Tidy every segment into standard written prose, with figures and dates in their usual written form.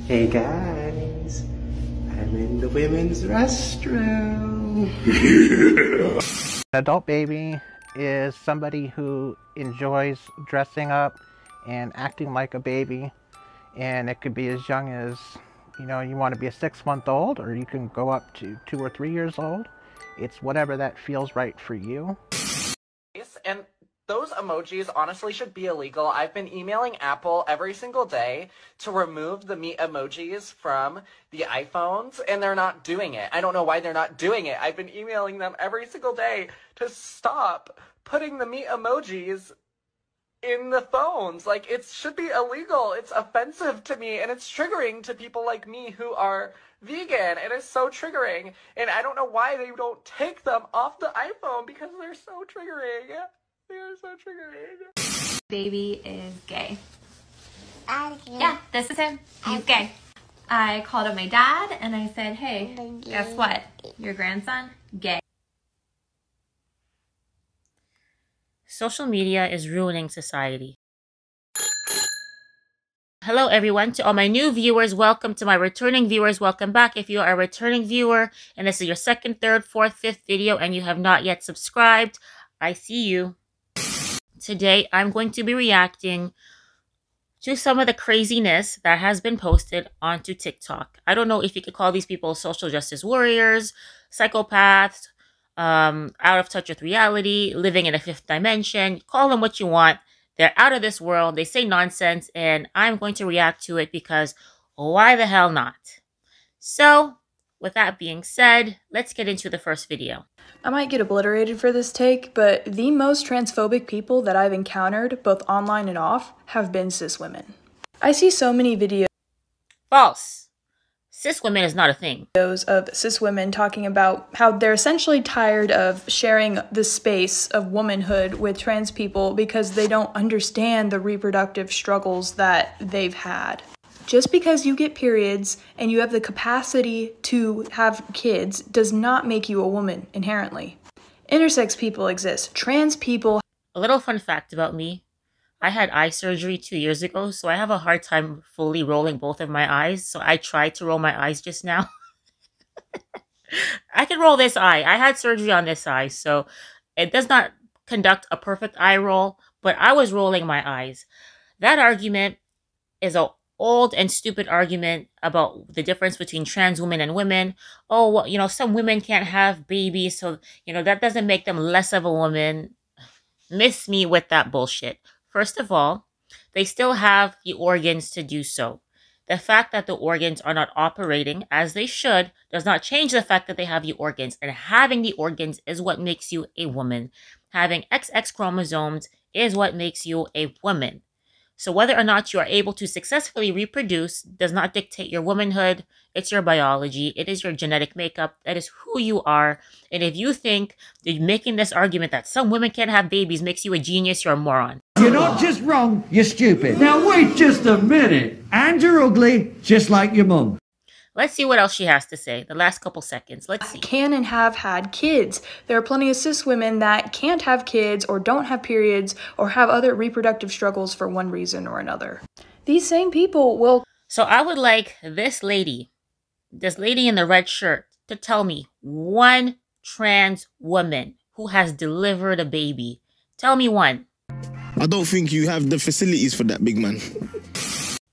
Hey guys, I'm in the women's restroom. An adult baby is somebody who enjoys dressing up and acting like a baby, and it could be as young as, you want to be a 6-month-old, or you can go up to 2 or 3 years old. It's whatever that feels right for you. And those emojis honestly should be illegal. I've been emailing Apple every single day to remove the meat emojis from the iPhones, and they're not doing it. I don't know why they're not doing it. I've been emailing them every single day to stop putting the meat emojis in the phones. Like, it should be illegal. It's offensive to me, and it's triggering to people like me who are vegan. It is so triggering, and I don't know why they don't take them off the iPhone, because they're so triggering. They are so triggering. Baby is gay. Yeah, this is him. He's gay. I called up my dad and I said, hey, guess what? Your grandson, gay. Social media is ruining society. Hello everyone, to all my new viewers, welcome. To my returning viewers, welcome back. If you are a returning viewer and this is your second, third, fourth, fifth video and you have not yet subscribed, I see you. Today I'm going to be reacting to some of the craziness that has been posted onto TikTok. I don't know if you could call these people social justice warriors, psychopaths, out of touch with reality, living in a fifth dimension. Call them what you want. They're out of this world. They say nonsense, and I'm going to react to it because why the hell not? So, with that being said, let's get into the first video. I might get obliterated for this take, but the most transphobic people that I've encountered, both online and off, have been cis women. I see so many videos. False. Cis women is not a thing. Of cis women talking about how they're essentially tired of sharing the space of womanhood with trans people because they don't understand the reproductive struggles that they've had. Just because you get periods and you have the capacity to have kids does not make you a woman inherently. Intersex people exist. Trans people. A little fun fact about me. I had eye surgery 2 years ago, so I have a hard time fully rolling both of my eyes. So I tried to roll my eyes just now. I can roll this eye. I had surgery on this eye, so it does not conduct a perfect eye roll, but I was rolling my eyes. That argument is a old and stupid argument about the difference between trans women and women. Oh, well, some women can't have babies, so, that doesn't make them less of a woman. Miss me with that bullshit. First of all, they still have the organs to do so. The fact that the organs are not operating as they should does not change the fact that they have the organs. And having the organs is what makes you a woman. Having XX chromosomes is what makes you a woman. So whether or not you are able to successfully reproduce does not dictate your womanhood. It's your biology. It is your genetic makeup. That is who you are. And if you think that making this argument that some women can't have babies makes you a genius, you're a moron. You're not just wrong, you're stupid. Now wait just a minute. And you're ugly, just like your mum. Let's see what else she has to say. The last couple seconds. Let's see. Can and have had kids. There are plenty of cis women that can't have kids or don't have periods or have other reproductive struggles for one reason or another. These same people will... So I would like this lady in the red shirt, to tell me one trans woman who has delivered a baby. Tell me one. I don't think you have the facilities for that, big man.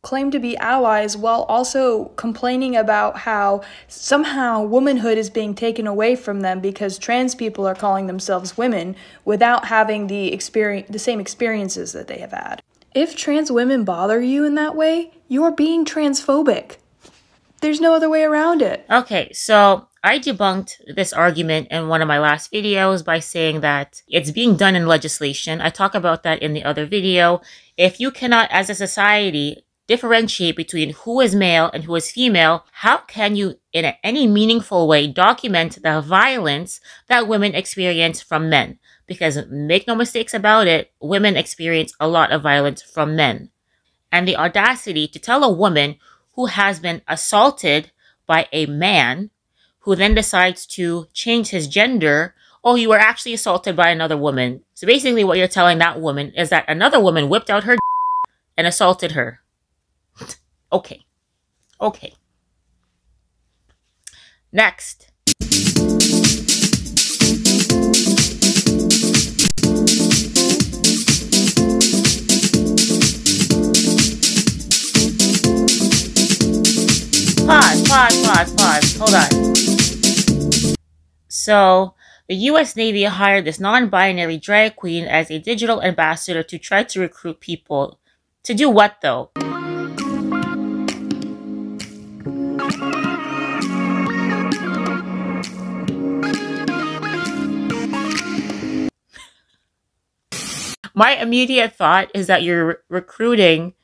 Claim to be allies while also complaining about how somehow womanhood is being taken away from them because trans people are calling themselves women without having the same experiences that they have had. If trans women bother you in that way, you're being transphobic. There's no other way around it. Okay, so I debunked this argument in one of my last videos by saying that it's being done in legislation. I talk about that in the other video. If you cannot, as a society, differentiate between who is male and who is female, how can you, in any meaningful way, document the violence that women experience from men? Because make no mistakes about it, women experience a lot of violence from men. And the audacity to tell a woman who has been assaulted by a man, who then decides to change his gender, oh, you were actually assaulted by another woman. So basically what you're telling that woman is that another woman whipped out her and assaulted her. Okay. Okay. Next. Pause. Hold on. So, the US Navy hired this non-binary drag queen as a digital ambassador to try to recruit people. To do what, though? My immediate thought is that you're recruiting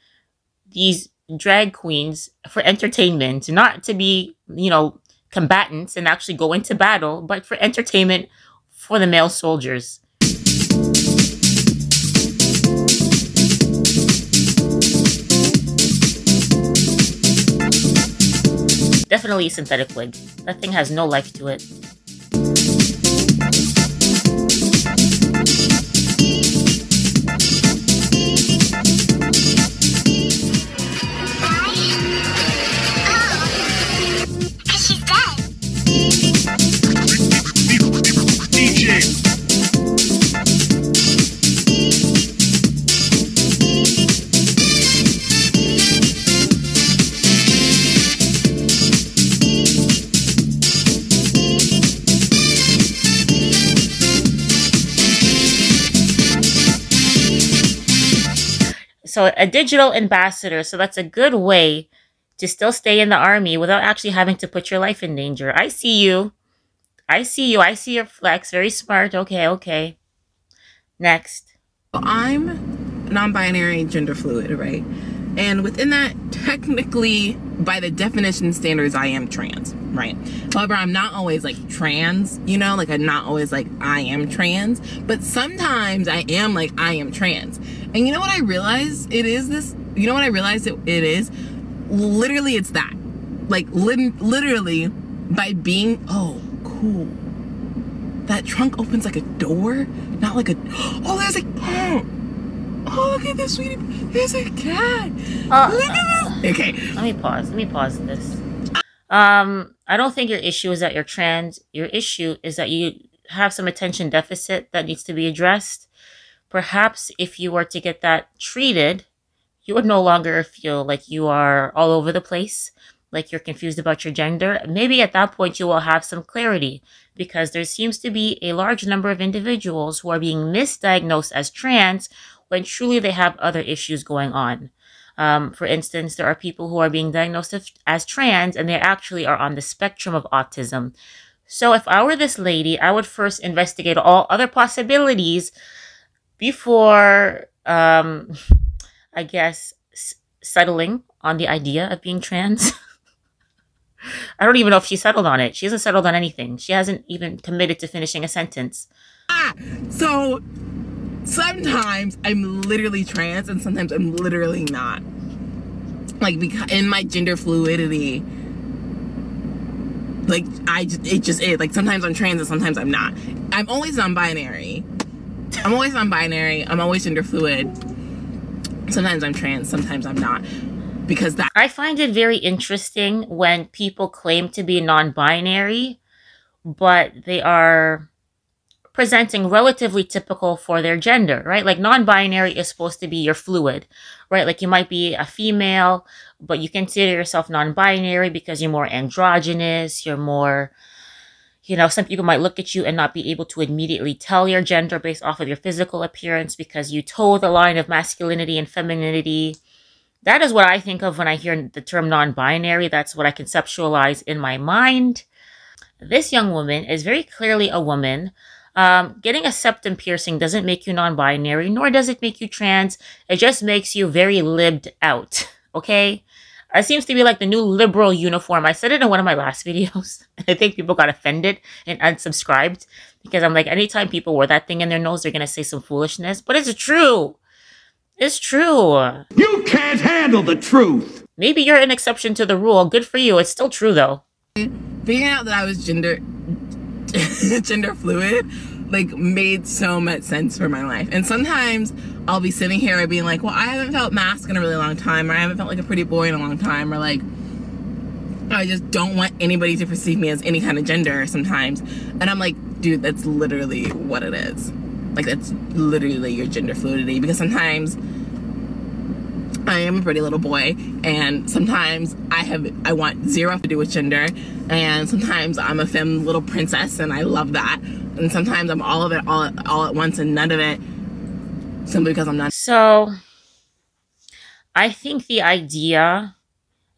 these drag queens for entertainment, not to be, combatants and actually go into battle, but for entertainment for the male soldiers. Definitely a synthetic wig. That thing has no life to it. So a digital ambassador, so that's a good way to still stay in the army without actually having to put your life in danger. I see you. I see your flex. Very smart. Okay. Next. I'm non-binary, gender fluid, right? And within that, technically, by the definition standards, I am trans, right? However, I'm not always like trans, like I'm not always like I am trans, but sometimes I am like I am trans. And you know what I realized it is this? You know what I realized it is? Literally, it's that. Like, literally, by being, oh, cool. That trunk opens like a door, not like a, oh, there's a cat. Oh, look at this, sweetie. There's a cat. Look at this. Okay. Let me pause this. I don't think your issue is that you're trans. Your issue is that you have some attention deficit that needs to be addressed. Perhaps if you were to get that treated, you would no longer feel like you are all over the place, like you're confused about your gender. Maybe at that point you will have some clarity, because there seems to be a large number of individuals who are being misdiagnosed as trans when truly they have other issues going on. For instance, there are people who are being diagnosed as trans and they actually are on the spectrum of autism. So if I were this lady, I would first investigate all other possibilities before, I guess, settling on the idea of being trans. I don't even know if she settled on it. She hasn't settled on anything. She hasn't even committed to finishing a sentence. So sometimes I'm literally trans and sometimes I'm literally not. Like, because in my gender fluidity, like, it just is. Like, sometimes I'm trans and sometimes I'm not. I'm always non-binary. I'm always gender fluid. Sometimes I'm trans, sometimes I'm not. Because that, I find it very interesting when people claim to be non-binary, but they are presenting relatively typical for their gender, right? Like, non-binary is supposed to be your fluid, right? Like, you might be a female, but you consider yourself non-binary because you're more androgynous, you're more, some people might look at you and not be able to immediately tell your gender based off of your physical appearance because you toe the line of masculinity and femininity. That is what I think of when I hear the term non-binary. That's what I conceptualize in my mind. This young woman is very clearly a woman. Getting a septum piercing doesn't make you non-binary, nor does it make you trans. It just makes you very libbed out, okay? It seems to be like the new liberal uniform. I said it in one of my last videos. I think people got offended and unsubscribed because I'm like, anytime people wear that thing in their nose, they're going to say some foolishness. But it's true. It's true. You can't handle the truth. Maybe you're an exception to the rule. Good for you. It's still true, though. Figuring out that I was gender fluid, like, made so much sense for my life. And sometimes I'll be sitting here and being like, well, I haven't felt masc in a really long time, or I haven't felt like a pretty boy in a long time, or like, I just don't want anybody to perceive me as any kind of gender sometimes. And I'm like, dude, that's literally what it is. Like, that's literally your gender fluidity. Because sometimes I am a pretty little boy, and sometimes I want zero to do with gender, and sometimes I'm a femme little princess, and I love that. And sometimes I'm all of it all at once and none of it, simply because I'm not. So I think the idea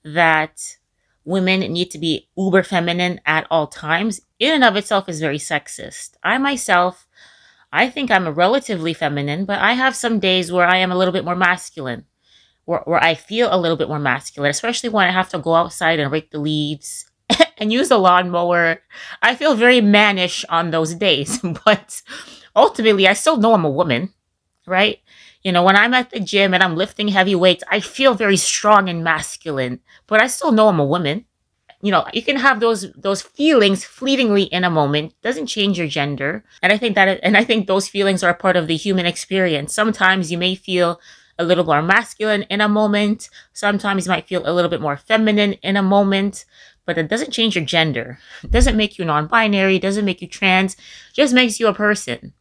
that women need to be uber feminine at all times in and of itself is very sexist. I myself, I think I'm a relatively feminine, but I have some days where I am a little bit more masculine, where I feel a little bit more masculine, especially when I have to go outside and rake the leaves and use a lawnmower. I feel very mannish on those days, but ultimately I still know I'm a woman, right? You know, when I'm at the gym and I'm lifting heavy weights, I feel very strong and masculine, but I still know I'm a woman. You know, you can have those feelings fleetingly in a moment. Doesn't change your gender. And I think those feelings are a part of the human experience. Sometimes you may feel a little more masculine in a moment. Sometimes you might feel a little bit more feminine in a moment, but it doesn't change your gender. It doesn't make you non-binary. It doesn't make you trans. It just makes you a person.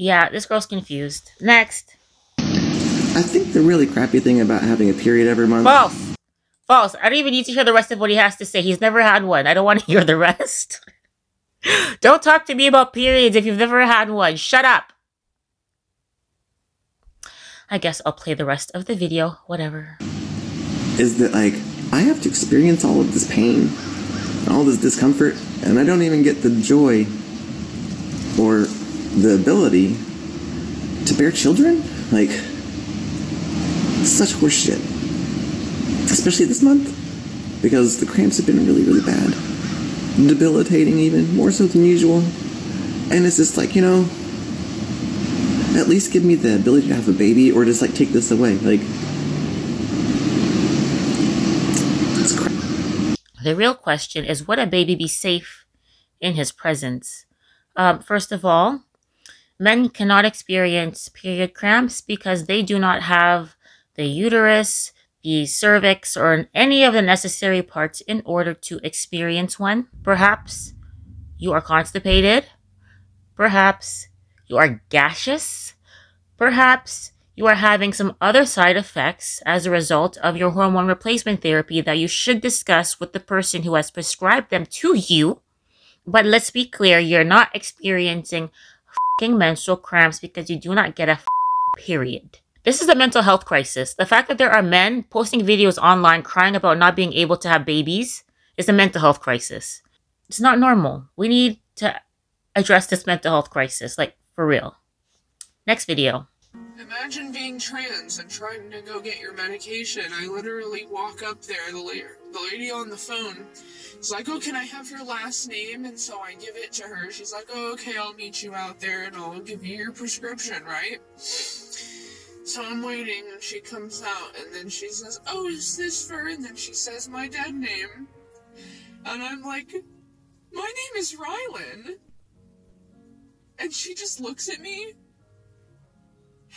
Yeah, this girl's confused. Next. I think the really crappy thing about having a period every month... False. False. I don't even need to hear the rest of what he has to say. He's never had one. I don't want to hear the rest. Don't talk to me about periods if you've never had one. Shut up. I guess I'll play the rest of the video. Whatever. Is that, like, I have to experience all of this pain, all this discomfort, and I don't even get the joy or the ability to bear children? Like, such horseshit. Especially this month, because the cramps have been really, really bad. Debilitating even, more so than usual. And it's just like, you know, at least give me the ability to have a baby, or just like take this away. Like, it's crap. The real question is, would a baby be safe in his presence? First of all, men cannot experience period cramps because they do not have the uterus, the cervix, or any of the necessary parts in order to experience one. Perhaps you are constipated. Perhaps you are gaseous. Perhaps you are having some other side effects as a result of your hormone replacement therapy that you should discuss with the person who has prescribed them to you. But let's be clear, you're not experiencing menstrual cramps because you do not get a period. This is a mental health crisis. The fact that there are men posting videos online crying about not being able to have babies is a mental health crisis. It's not normal. We need to address this mental health crisis, like, for real. Next video. Imagine being trans and trying to go get your medication. I literally walk up there, the lady on the phone is like, oh, can I have your last name? And so I give it to her. She's like, oh, okay, I'll meet you out there and I'll give you your prescription, right? So I'm waiting and she comes out and then she says, oh, is this for? And then she says my dead name. And I'm like, my name is Rylan. And she just looks at me.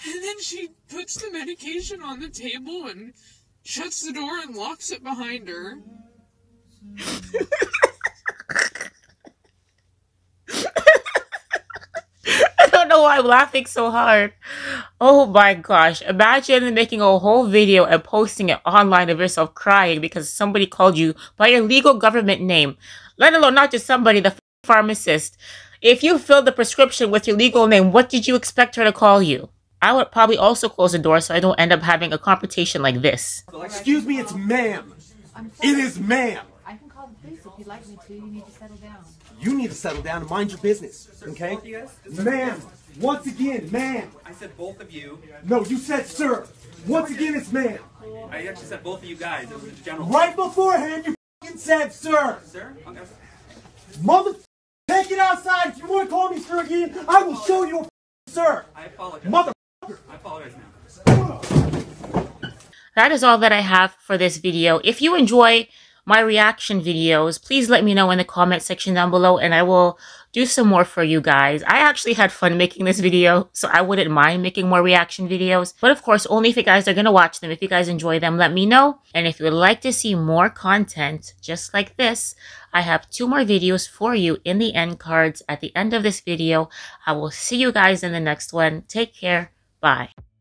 And then she puts the medication on the table and shuts the door and locks it behind her. I don't know why I'm laughing so hard. Oh my gosh. Imagine making a whole video and posting it online of yourself crying because somebody called you by your legal government name. Let alone not just somebody, the pharmacist. If you filled the prescription with your legal name, what did you expect her to call you? I would probably also close the door so I don't end up having a confrontation like this. Excuse me, it's ma'am. It is ma'am. I can call the police if you'd like me to. You need to settle down. You need to settle down and mind your business, okay? Ma'am, once again, ma'am. I said both of you. No, you said sir. Once again, it's ma'am. I actually said both of you guys. It was general. Right beforehand, you f***ing said sir. Sir? Okay. Mother, take it outside. If you want to call me sir again, I will show you a sir. I apologize. Mother. I apologize now. That is all that I have for this video. If you enjoy my reaction videos, please let me know in the comment section down below and I will do some more for you guys. I actually had fun making this video, so I wouldn't mind making more reaction videos. But of course, only if you guys are going to watch them. If you guys enjoy them, let me know. And if you would like to see more content just like this, I have 2 more videos for you in the end cards at the end of this video. I will see you guys in the next one. Take care. Bye.